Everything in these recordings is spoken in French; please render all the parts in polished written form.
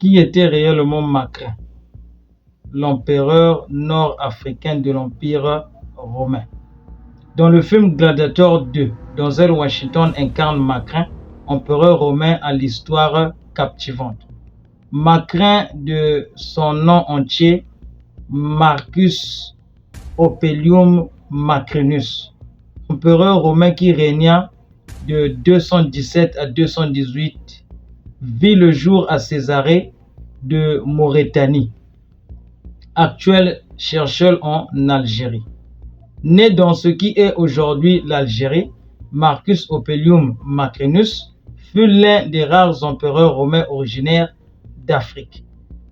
Qui était réellement Macrin, l'empereur nord-africain de l'Empire romain? Dans le film Gladiator 2, Denzel Washington incarne Macrin, empereur romain à l'histoire captivante. Macrin, de son nom entier, Marcus Opellium Macrinus, empereur romain qui régna de 217 à 218, vit le jour à Césarée de Maurétanie, actuelle Cherchell en Algérie. Né dans ce qui est aujourd'hui l'Algérie, Marcus Opellium Macrinus fut l'un des rares empereurs romains originaires d'Afrique.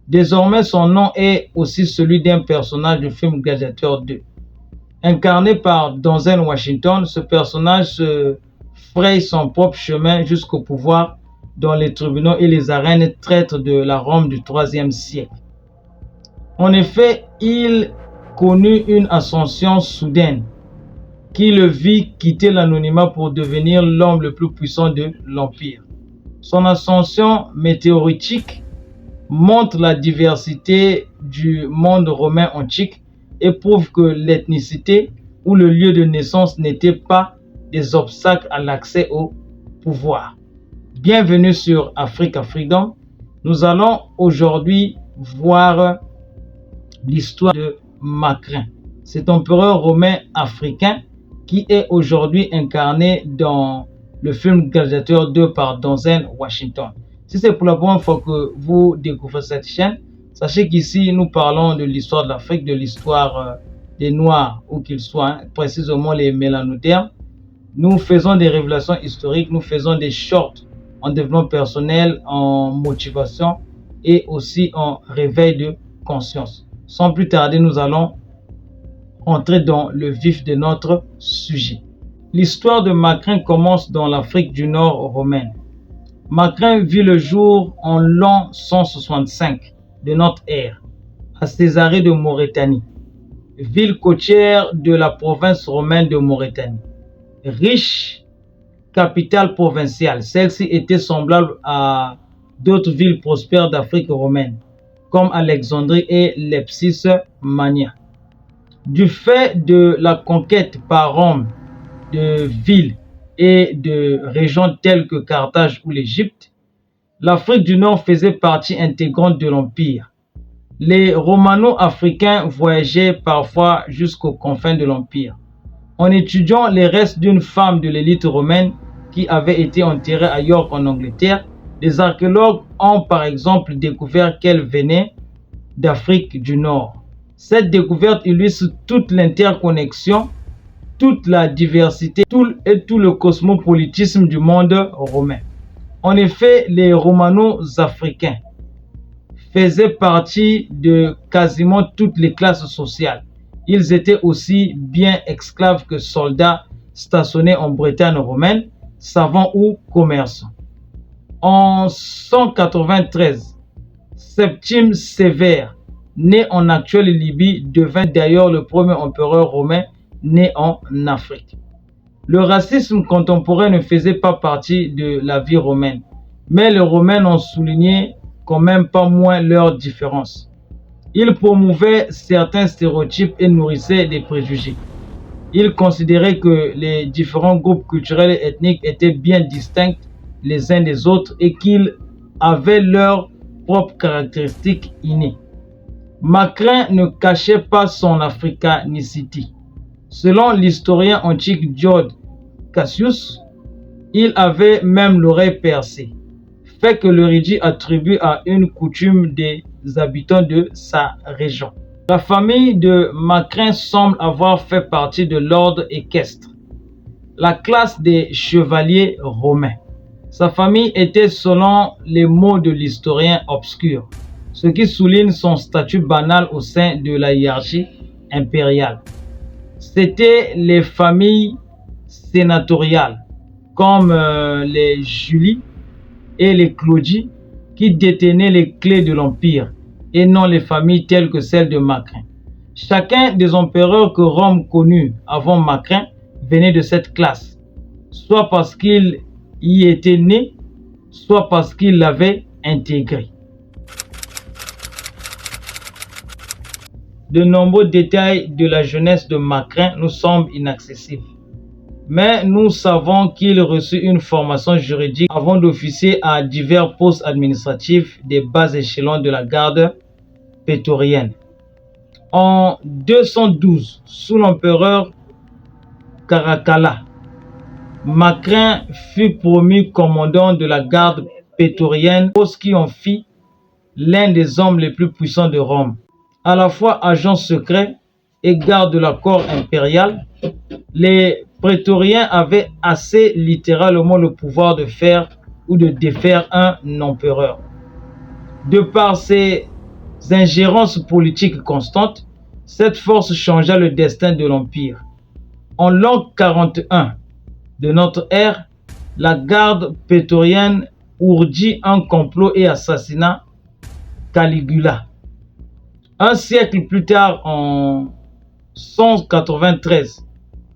Désormais, son nom est aussi celui d'un personnage du film Gladiator 2. Incarné par Denzel Washington, ce personnage se fraye son propre chemin jusqu'au pouvoir dans les tribunaux et les arènes traîtres de la Rome du IIIe siècle. En effet, il connut une ascension soudaine qui le vit quitter l'anonymat pour devenir l'homme le plus puissant de l'Empire. Son ascension météoritique montre la diversité du monde romain antique et prouve que l'ethnicité ou le lieu de naissance n'étaient pas des obstacles à l'accès au pouvoir. Bienvenue sur Africa Freedom. Nous allons aujourd'hui voir l'histoire de Macrin, cet empereur romain africain qui est aujourd'hui incarné dans le film Gladiator 2 par Denzel Washington. Si c'est pour la première fois que vous découvrez cette chaîne, sachez qu'ici nous parlons de l'histoire de l'Afrique, de l'histoire des Noirs, où qu'ils soient, précisément les mélanodermes. Nous faisons des révélations historiques, nous faisons des shorts en développement personnel, en motivation et aussi en réveil de conscience. Sans plus tarder, nous allons entrer dans le vif de notre sujet. L'histoire de Macrin commence dans l'Afrique du Nord romaine. Macrin vit le jour en l'an 165 de notre ère, à Césarée de Maurétanie, ville côtière de la province romaine de Maurétanie. Riche capitale provinciale, celle-ci était semblable à d'autres villes prospères d'Afrique romaine, comme Alexandrie et Lepsis-Mania. Du fait de la conquête par Rome de villes et de régions telles que Carthage ou l'Égypte, l'Afrique du Nord faisait partie intégrante de l'Empire. Les Romano-Africains voyageaient parfois jusqu'aux confins de l'Empire. En étudiant les restes d'une femme de l'élite romaine qui avait été enterrée à York en Angleterre, les archéologues ont par exemple découvert qu'elle venait d'Afrique du Nord. Cette découverte illustre toute l'interconnexion, toute la diversité et tout le cosmopolitisme du monde romain. En effet, les Romano-Africains faisaient partie de quasiment toutes les classes sociales. Ils étaient aussi bien esclaves que soldats stationnés en Bretagne romaine, savants ou commerçants. En 193, Septime Sévère, né en actuelle Libye, devint d'ailleurs le premier empereur romain né en Afrique. Le racisme contemporain ne faisait pas partie de la vie romaine, mais les Romains ont souligné quand même pas moins leurs différences. Ils promouvaient certains stéréotypes et nourrissaient des préjugés. Ils considéraient que les différents groupes culturels et ethniques étaient bien distincts les uns des autres et qu'ils avaient leurs propres caractéristiques innées. Macrin ne cachait pas son africanicité. Selon l'historien antique Diode Cassius, il avait même l'oreille percée, fait que l'érudit attribue à une coutume des habitants de sa région. La famille de Macrin semble avoir fait partie de l'ordre équestre, la classe des chevaliers romains. Sa famille était, selon les mots de l'historien obscur, ce qui souligne son statut banal au sein de la hiérarchie impériale. C'étaient les familles sénatoriales, comme les Julie et les Claudie, qui détenaient les clés de l'Empire, et non les familles telles que celles de Macrin. Chacun des empereurs que Rome connut avant Macrin venait de cette classe, soit parce qu'il y était né, soit parce qu'il l'avait intégré. De nombreux détails de la jeunesse de Macrin nous semblent inaccessibles. Mais nous savons qu'il reçut une formation juridique avant d'officier à divers postes administratifs des bas échelons de la garde prétorienne. En 212, sous l'empereur Caracalla, Macrin fut promu commandant de la garde prétorienne, poste qui en fit l'un des hommes les plus puissants de Rome. À la fois agent secret et garde de la cour impériale, les prétoriens avaient assez littéralement le pouvoir de faire ou de défaire un empereur. De par ses ingérences politiques constantes, cette force changea le destin de l'Empire. En l'an 41 de notre ère, la garde prétorienne ourdit un complot et assassina Caligula. Un siècle plus tard, en 193,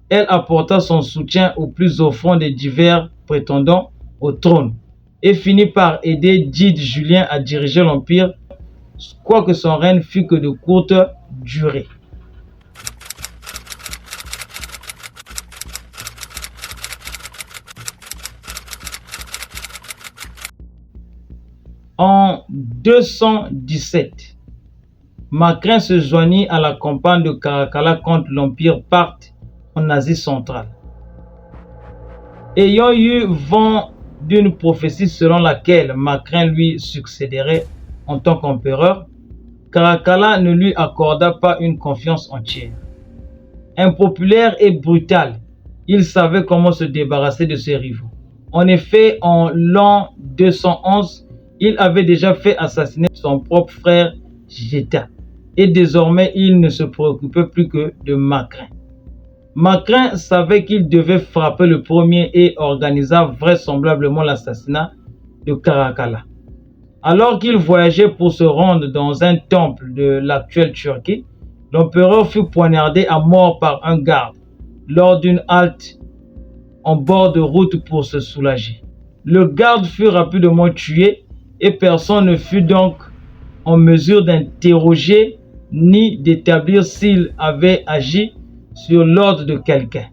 elle apporta son soutien au plus offrant des divers prétendants au trône et finit par aider Dide Julien à diriger l'Empire, quoique son règne fût que de courte durée. En 217, Macrin se joignit à la campagne de Caracalla contre l'Empire parthe en Asie centrale. Ayant eu vent d'une prophétie selon laquelle Macrin lui succéderait en tant qu'empereur, Caracalla ne lui accorda pas une confiance entière. Impopulaire et brutal, il savait comment se débarrasser de ses rivaux. En effet, en l'an 211, il avait déjà fait assassiner son propre frère Geta, et désormais il ne se préoccupait plus que de Macrin. Macrin savait qu'il devait frapper le premier et organisa vraisemblablement l'assassinat de Caracalla. Alors qu'il voyageait pour se rendre dans un temple de l'actuelle Turquie, l'empereur fut poignardé à mort par un garde lors d'une halte en bord de route pour se soulager. Le garde fut rapidement tué et personne ne fut donc en mesure d'interroger ni d'établir s'il avait agi sur l'ordre de quelqu'un.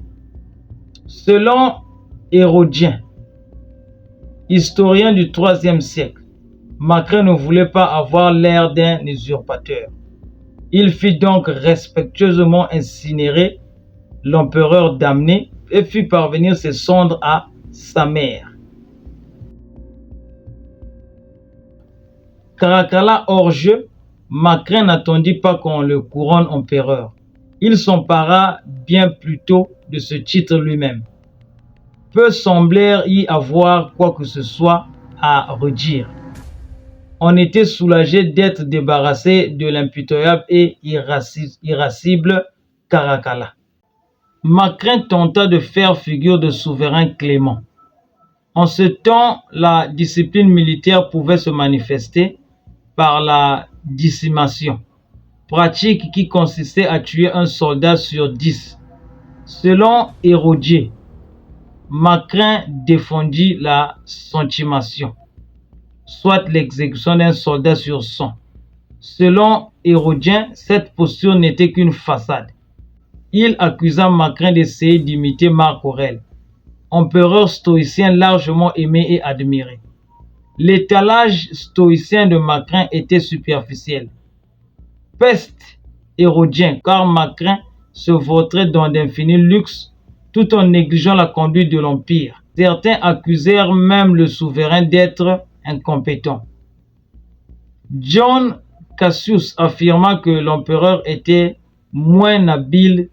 Selon Hérodien, historien du IIIe siècle, Macrin ne voulait pas avoir l'air d'un usurpateur. Il fit donc respectueusement incinérer l'empereur damné et fit parvenir ses cendres à sa mère. Caracalla hors jeu, Macrin n'attendit pas qu'on le couronne empereur. Il s'empara bien plus tôt de ce titre lui-même. Peu semblèrent y avoir quoi que ce soit à redire. On était soulagé d'être débarrassé de l'impitoyable et irascible Caracalla. Macrin tenta de faire figure de souverain clément. En ce temps, la discipline militaire pouvait se manifester par la décimation, pratique qui consistait à tuer un soldat sur 10. Selon Hérodien, Macrin défendit la centimation, soit l'exécution d'un soldat sur 100. Selon Hérodien, cette posture n'était qu'une façade. Il accusa Macrin d'essayer d'imiter Marc Aurèle, empereur stoïcien largement aimé et admiré. L'étalage stoïcien de Macrin était superficiel. Peste Hérodien, car Macrin se vautrait dans d'infinis luxes tout en négligeant la conduite de l'Empire. Certains accusèrent même le souverain d'être incompétent. John Cassius affirma que l'empereur était moins habile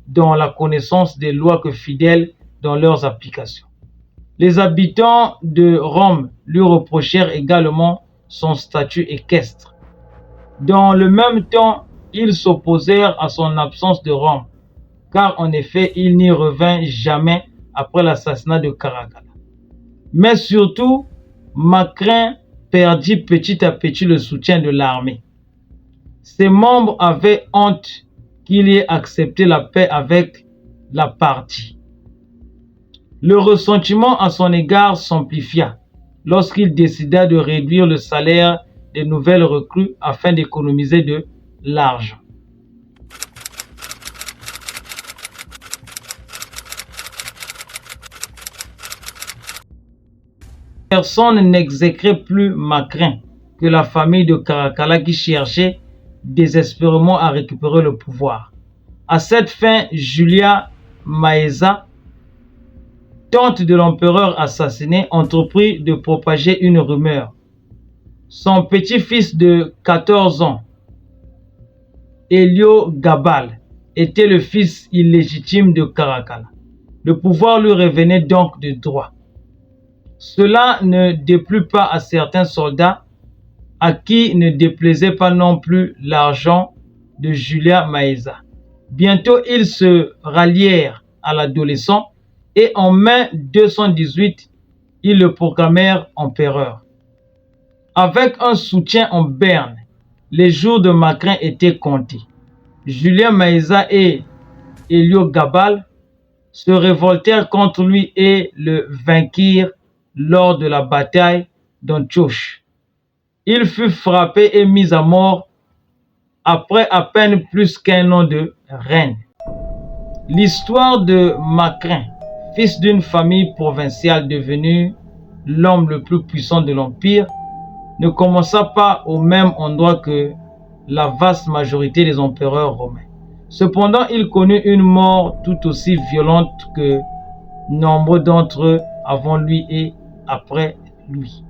dans la connaissance des lois que fidèle dans leurs applications. Les habitants de Rome lui reprochèrent également son statut équestre. Dans le même temps, ils s'opposèrent à son absence de Rome, car en effet, il n'y revint jamais après l'assassinat de Caracalla. Mais surtout, Macrin perdit petit à petit le soutien de l'armée. Ses membres avaient honte qu'il ait accepté la paix avec la partie. Le ressentiment à son égard s'amplifia lorsqu'il décida de réduire le salaire des nouvelles recrues afin d'économiser de l'argent. Personne n'exécrait plus Macrin que la famille de Caracalla qui cherchait désespérément à récupérer le pouvoir. À cette fin, Julia Maeza, tante de l'empereur assassiné, entreprit de propager une rumeur. Son petit-fils de 14 ans, Elio Gabal, était le fils illégitime de Caracalla. Le pouvoir lui revenait donc de droit. Cela ne déplut pas à certains soldats à qui ne déplaisait pas non plus l'argent de Julia Maeza. Bientôt, ils se rallièrent à l'adolescent et en mai 218, ils le proclamèrent empereur. Avec un soutien en berne, les jours de Macrin étaient comptés. Julia Maeza et Elio Gabal se révoltèrent contre lui et le vainquirent lors de la bataille d'Antioche. Il fut frappé et mis à mort après à peine plus qu'un an de règne. L'histoire de Macrin, fils d'une famille provinciale devenue l'homme le plus puissant de l'Empire, ne commença pas au même endroit que la vaste majorité des empereurs romains. Cependant, il connut une mort tout aussi violente que nombre d'entre eux avant lui et après lui.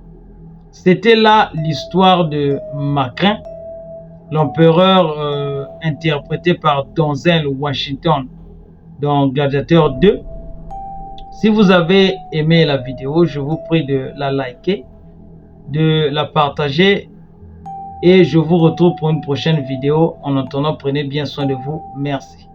C'était là l'histoire de Macrin, l'empereur interprété par Denzel Washington dans Gladiator 2. Si vous avez aimé la vidéo, je vous prie de la liker, de la partager et je vous retrouve pour une prochaine vidéo. En attendant, prenez bien soin de vous. Merci.